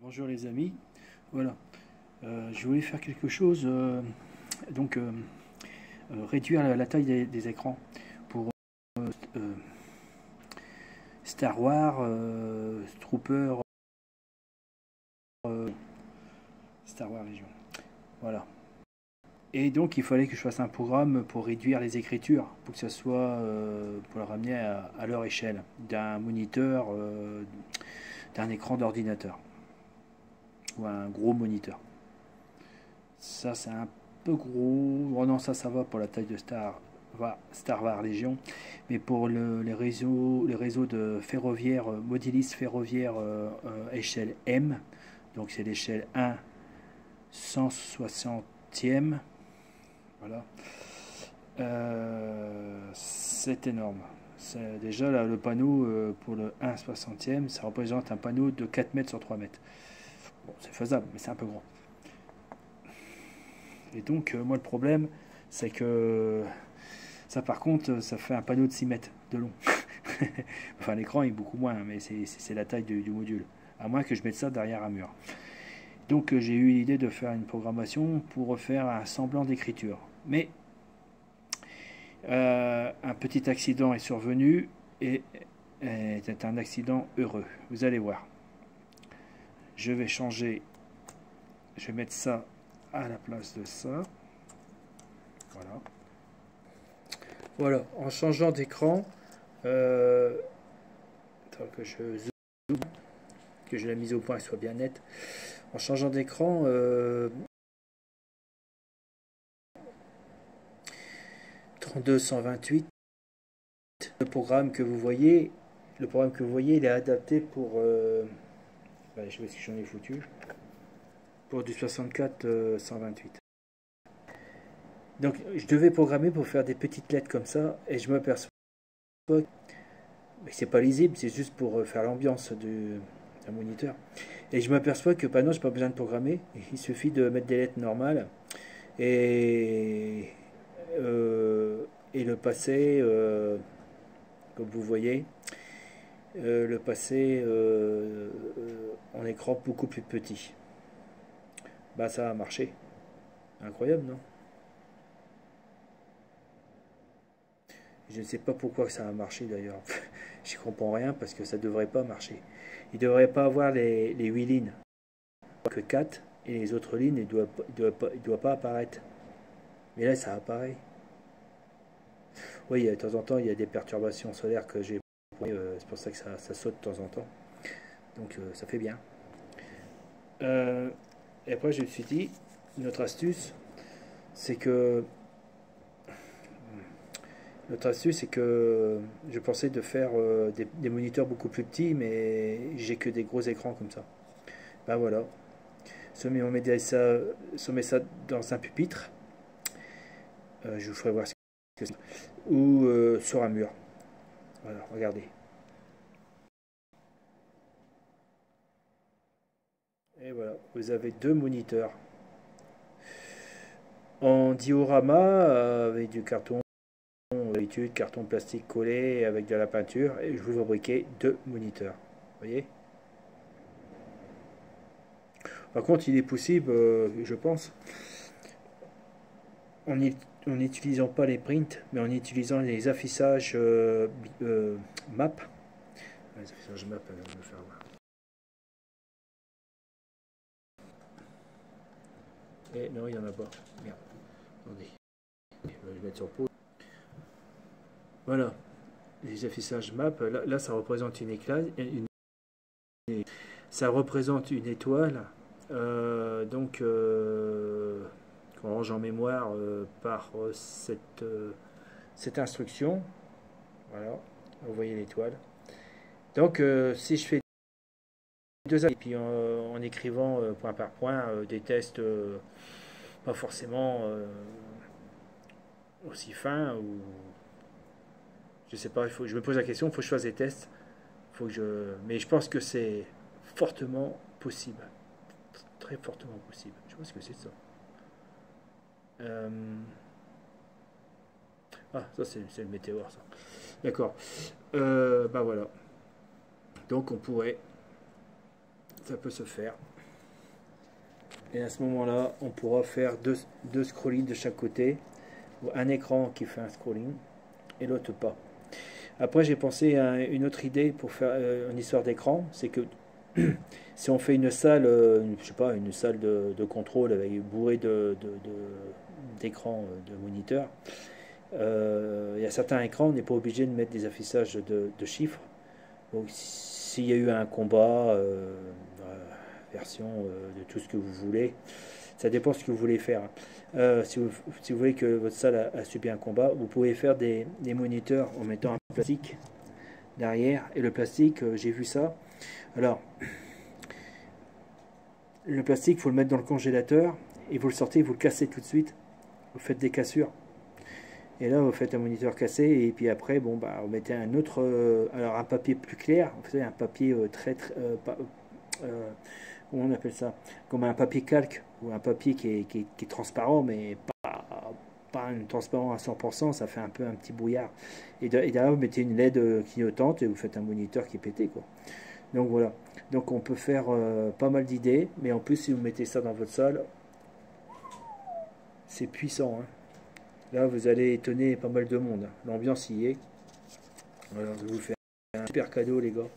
Bonjour les amis, voilà, je voulais faire quelque chose, donc réduire la taille des écrans pour euh, Star Wars, Trooper, euh, Star Wars Légion, voilà. Et donc il fallait que je fasse un programme pour réduire les écritures, pour que ça soit, pour le ramener à leur échelle, d'un moniteur, d'un écran d'ordinateur, ou un gros moniteur. Ça, c'est un peu gros. Oh non, ça va pour la taille de Star Wars Légion. Mais pour les réseaux de ferroviaires, modélistes ferroviaires échelle M, donc c'est l'échelle 1 160e. Voilà. C'est énorme. Déjà, là, le panneau pour le 1 60e, ça représente un panneau de 4 mètres sur 3 mètres. Bon, c'est faisable, mais c'est un peu grand. Et donc, moi, le problème, c'est que ça, par contre, ça fait un panneau de 6 mètres de long. Enfin, l'écran est beaucoup moins, mais c'est la taille du module. À moins que je mette ça derrière un mur. Donc, j'ai eu l'idée de faire une programmation pour refaire un semblant d'écriture. Mais un petit accident est survenu et c'est un accident heureux. Vous allez voir. Je vais changer. Je vais mettre ça à la place de ça. Voilà. Voilà, en changeant d'écran, que je zoome, que je la mise au point et soit bien nette. En changeant d'écran, 32-128, le programme que vous voyez, il est adapté pour, je sais pas si j'en ai foutu, pour du 64-128. Donc je devais programmer pour faire des petites lettres comme ça, et je m'aperçois que c'est pas lisible, c'est juste pour faire l'ambiance d'un moniteur. Et je m'aperçois que non, j'ai pas besoin de programmer, il suffit de mettre des lettres normales et, et le passer, comme vous voyez, le passer en écran beaucoup plus petit. Bah ça a marché. Incroyable, non? Je ne sais pas pourquoi ça a marché d'ailleurs. Je comprends rien parce que ça devrait pas marcher. Il devrait pas avoir les 8 lignes. Que 4 et les autres lignes ne doivent pas apparaître. Mais là ça apparaît. Oui, de temps en temps il y a des perturbations solaires que j'ai. C'est pour ça que ça saute de temps en temps. Donc ça fait bien. Et après je me suis dit, notre astuce, c'est que je pensais de faire des moniteurs beaucoup plus petits, mais j'ai que des gros écrans comme ça. Ben voilà. On met ça dans un pupitre. Je vous ferai voir ce que c'est. Ou sur un mur. Voilà, regardez. Et voilà, vous avez deux moniteurs en diorama avec du carton, d'habitude, carton plastique collé avec de la peinture. Et je vous fabriquer deux moniteurs. Vous voyez? Par contre, il est possible, je pense, en n'utilisant pas les prints, mais en utilisant les affichages map. Les affichages map, je vais me faire voir. Et non, il n'y en a pas. Merde. Attendez. Je vais mettre sur pause. Voilà. Les affichages map. Là ça représente ça représente une étoile. Donc, qu'on range en mémoire par cette instruction. Voilà. Vous voyez l'étoile. Donc, si je fais deux et puis en écrivant point par point des tests pas forcément aussi fins ou je sais pas, je me pose la question, il faut que je fasse des tests, mais je pense que c'est fortement possible, très fortement possible. Je pense que c'est ça. Euh... Ah, ça c'est le météore, ça. D'accord. Bah voilà. Donc on pourrait, ça peut se faire. Et à ce moment-là, on pourra faire deux scrollings de chaque côté, ou un écran qui fait un scrolling et l'autre pas. Après, j'ai pensé à une autre idée pour faire une histoire d'écran, c'est que si on fait une salle, je sais pas, une salle de contrôle avec bourré d'écrans, de moniteurs, il y a certains écrans, on n'est pas obligé de mettre des affichages de chiffres. Donc, s'il y a eu un combat, version de tout ce que vous voulez, ça dépend de ce que vous voulez faire. Si vous voulez que votre salle a subi un combat, vous pouvez faire des moniteurs en mettant un plastique derrière. Et le plastique, j'ai vu ça. Alors, le plastique, il faut le mettre dans le congélateur et vous le sortez, vous le cassez tout de suite. Vous faites des cassures. Et là, vous faites un moniteur cassé et puis après, bon, bah, vous mettez un autre, alors un papier plus clair. Vous savez, un papier comment on appelle ça? Comme un papier calque ou un papier qui est transparent, mais pas un transparent à 100%, ça fait un peu un petit brouillard. Et derrière, vous mettez une LED clignotante et vous faites un moniteur qui est pété, quoi. Donc voilà. Donc on peut faire pas mal d'idées, mais en plus, si vous mettez ça dans votre salle, c'est puissant, hein. Là, vous allez étonner pas mal de monde. L'ambiance y est. Alors, je vais vous faire un super cadeau, les gars.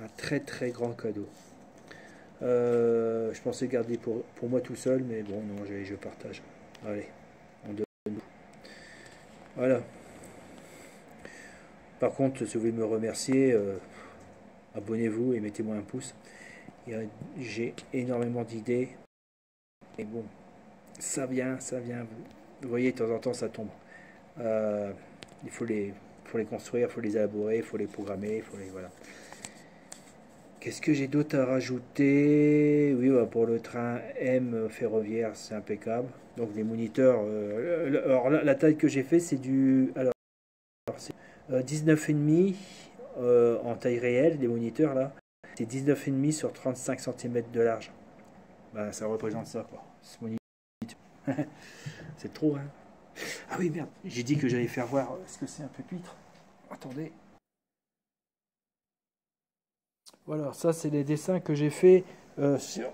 Un très très grand cadeau. Je pensais garder pour moi tout seul, mais bon, non, je partage. Allez, on donne. Voilà. Par contre, si vous voulez me remercier, abonnez-vous et mettez-moi un pouce. J'ai énormément d'idées. Et bon, ça vient. Vous voyez, de temps en temps, ça tombe. Il faut les construire, il faut les élaborer, il faut les programmer, voilà. Qu'est-ce que j'ai d'autre à rajouter? Oui, bah, pour le train M ferroviaire, c'est impeccable. Donc les moniteurs, alors la taille que j'ai fait, c'est c'est 19,5 en taille réelle, les moniteurs là. C'est 19,5 sur 35 cm de large. Bah, ça représente ça, quoi. Ce moniteur. C'est trop, hein. Ah oui, merde, j'ai dit que j'allais faire voir ce que c'est un pupitre. Attendez. Voilà, ça c'est les dessins que j'ai fait sur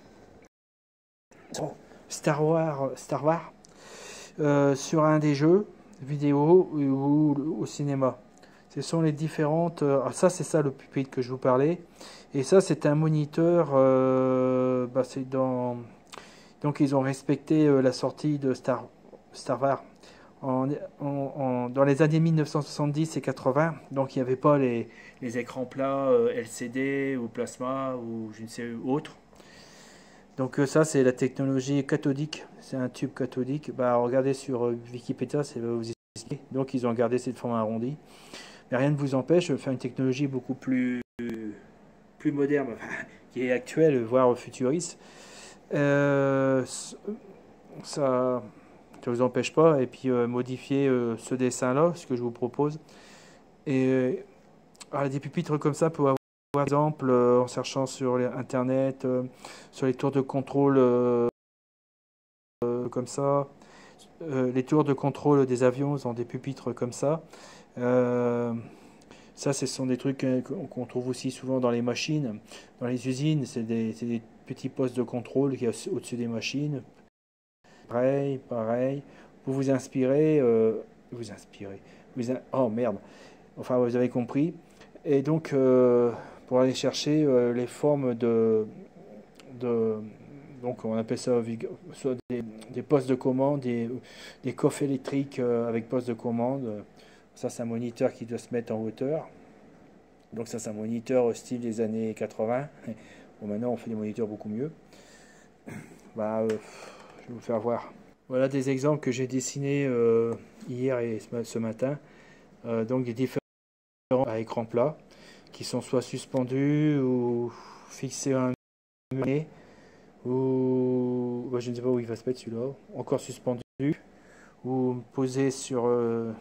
Star Wars, sur un des jeux vidéo ou au cinéma. Ce sont les différentes. Ça c'est ça le pupitre que je vous parlais. Et ça c'est un moniteur. C'est dans. Donc ils ont respecté la sortie de Star Wars dans les années 1970 et 80, donc il n'y avait pas les écrans plats LCD ou plasma ou je ne sais autre. Donc ça c'est la technologie cathodique, c'est un tube cathodique. Bah, regardez sur Wikipédia, ça va vous expliquer. Donc ils ont gardé cette forme arrondie. Mais rien ne vous empêche de faire une technologie beaucoup plus moderne, qui est actuelle, voire futuriste. Ça ne vous empêche pas, et puis modifier ce dessin-là, ce que je vous propose. Et des pupitres comme ça, pour avoir par exemple, en cherchant sur Internet, sur les tours de contrôle comme ça, les tours de contrôle des avions ont des pupitres comme ça. Ça, ce sont des trucs qu'on trouve aussi souvent dans les machines, dans les usines. C'est des petits postes de contrôle qui sont au-dessus des machines. Pareil. Vous inspirez. Oh merde. Enfin, vous avez compris. Et donc, pour aller chercher les formes donc on appelle ça soit des postes de commande, des coffres électriques avec poste de commande. Ça, c'est un moniteur qui doit se mettre en hauteur. Donc ça, c'est un moniteur au style des années 80. Bon, maintenant, on fait des moniteurs beaucoup mieux. Je vais vous faire voir. Voilà des exemples que j'ai dessinés hier et ce matin. Donc des différents à écran plat qui sont soit suspendus ou fixés à un mur, ou je ne sais pas où il va se mettre celui-là, encore suspendu, ou posé sur un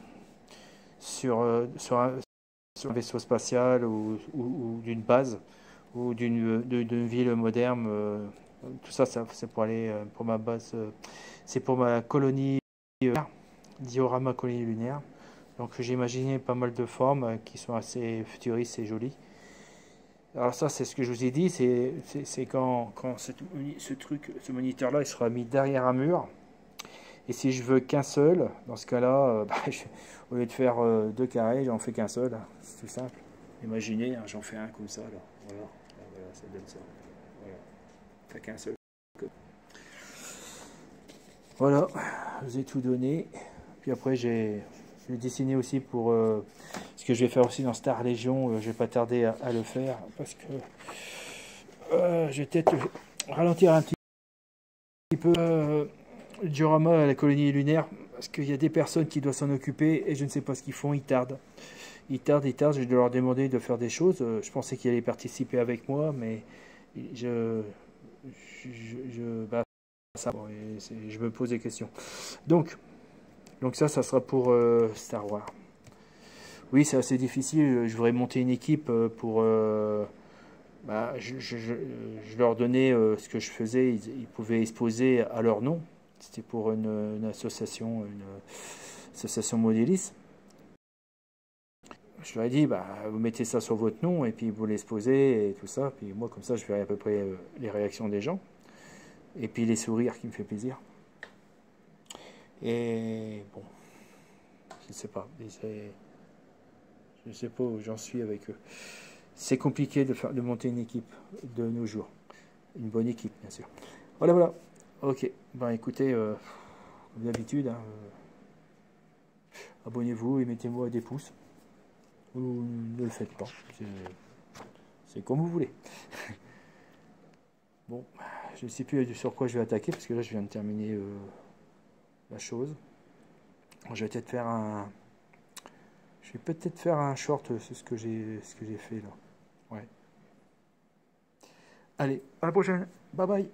vaisseau spatial ou d'une base ou d'une ville moderne. Tout ça, c'est pour aller pour ma base, c'est pour ma colonie diorama colonie lunaire. Donc j'ai imaginé pas mal de formes qui sont assez futuristes et jolies. Alors ça, c'est ce que je vous ai dit, c'est quand ce moniteur-là, il sera mis derrière un mur. Et si je veux qu'un seul, dans ce cas-là, au lieu de faire deux carrés, j'en fais qu'un seul. C'est tout simple. Imaginez, hein, j'en fais un comme ça, là. Voilà, voilà, ça donne ça. Voilà, fait qu'un seul. Voilà, je vous ai tout donné. Puis après, j'ai dessiné aussi pour ce que je vais faire aussi dans Star Legion. Je vais pas tarder à le faire parce que je vais peut-être ralentir un petit peu le diorama à la colonie lunaire parce qu'il y a des personnes qui doivent s'en occuper et je ne sais pas ce qu'ils font. Ils tardent. Ils tardent. Je dois leur demander de faire des choses. Je pensais qu'ils allaient participer avec moi, mais bah, ça, bon, je me pose des questions. Donc ça sera pour Star Wars. Oui, c'est assez difficile. Je voudrais monter une équipe pour... je leur donnais ce que je faisais. Ils pouvaient exposer à leur nom. C'était pour une association modéliste. Je leur ai dit, vous mettez ça sur votre nom et puis vous l'exposez et tout ça. Puis moi, comme ça, je verrai à peu près les réactions des gens. Et puis les sourires qui me fait plaisir. Et bon, je sais pas. Je sais pas où j'en suis avec eux. C'est compliqué de monter une équipe de nos jours. Une bonne équipe, bien sûr. Voilà. Ok. Écoutez, comme d'habitude, hein, abonnez-vous et mettez-moi des pouces. Ou ne le faites pas. C'est comme vous voulez. Bon, je ne sais plus sur quoi je vais attaquer parce que là, je viens de terminer la chose. Je vais peut-être faire un... short, c'est ce que j'ai fait là. Ouais. Allez, à la prochaine. Bye bye.